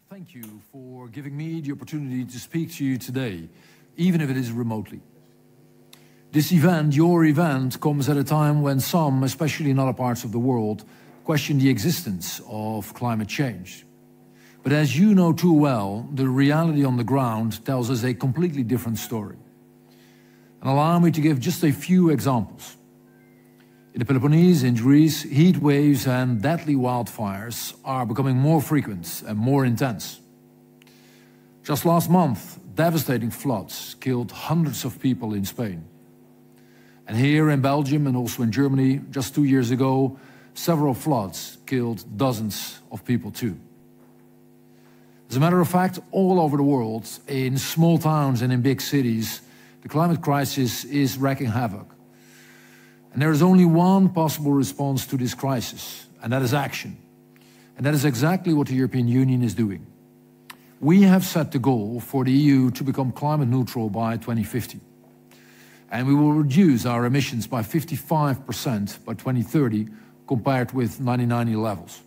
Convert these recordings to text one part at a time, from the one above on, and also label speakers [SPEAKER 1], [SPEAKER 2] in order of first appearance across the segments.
[SPEAKER 1] Thank you for giving me the opportunity to speak to you today, even if it is remotely. This event, your event, comes at a time when some, especially in other parts of the world, question the existence of climate change. But as you know too well, the reality on the ground tells us a completely different story. And allow me to give just a few examples. In the Peloponnese, in Greece, heat waves and deadly wildfires are becoming more frequent and more intense. Just last month, devastating floods killed hundreds of people in Spain. And here in Belgium and also in Germany, just 2 years ago, several floods killed dozens of people too. As a matter of fact, all over the world, in small towns and in big cities, the climate crisis is wreaking havoc. And there is only one possible response to this crisis, and that is action. And that is exactly what the European Union is doing. We have set the goal for the EU to become climate neutral by 2050. And we will reduce our emissions by 55% by 2030 compared with 1990 levels.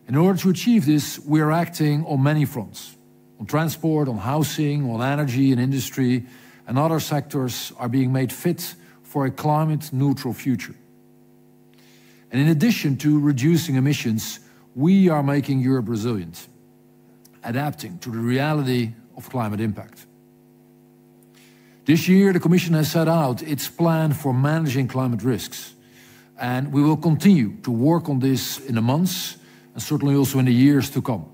[SPEAKER 1] In order to achieve this, we are acting on many fronts. On transport, on housing, on energy and industry, and other sectors are being made fit for a climate-neutral future. And in addition to reducing emissions, we are making Europe resilient, adapting to the reality of climate impact. This year, the Commission has set out its plan for managing climate risks, and we will continue to work on this in the months and certainly also in the years to come.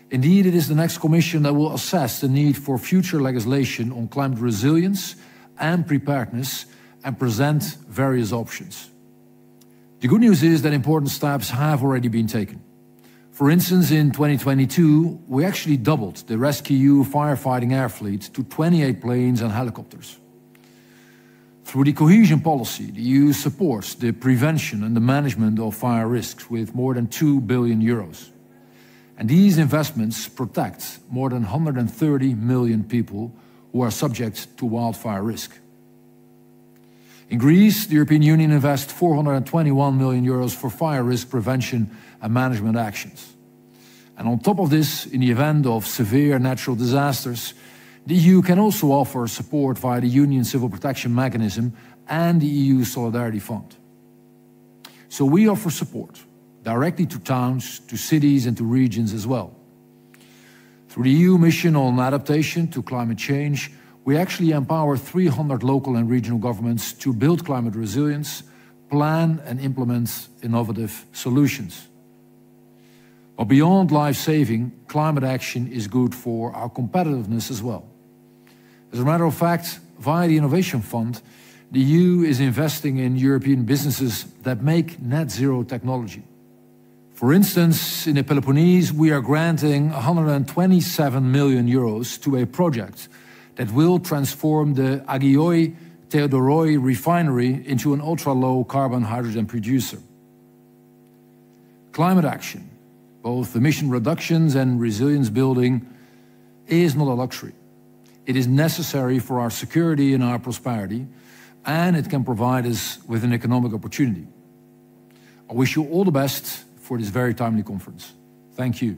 [SPEAKER 1] Indeed, it is the next Commission that will assess the need for future legislation on climate resilience and preparedness and present various options. The good news is that important steps have already been taken. For instance, in 2022, we actually doubled the rescue firefighting air fleet to 28 planes and helicopters. Through the cohesion policy, the EU supports the prevention and the management of fire risks with more than 2 billion euros. And these investments protect more than 130 million people who are subject to wildfire risk. In Greece, the European Union invests 421 million euros for fire risk prevention and management actions. And on top of this, in the event of severe natural disasters, the EU can also offer support via the Union Civil Protection Mechanism and the EU Solidarity Fund. So we offer support directly to towns, to cities and to regions as well. Through the EU mission on adaptation to climate change, we actually empower 300 local and regional governments to build climate resilience, plan and implement innovative solutions. But beyond life-saving, climate action is good for our competitiveness as well. As a matter of fact, via the Innovation Fund, the EU is investing in European businesses that make net zero technology. For instance, in the Peloponnese, we are granting 127 million euros to a project that will transform the Agioi Theodoroi refinery into an ultra-low carbon hydrogen producer. Climate action, both emission reductions and resilience building, is not a luxury. It is necessary for our security and our prosperity, and it can provide us with an economic opportunity. I wish you all the best for this very timely conference. Thank you.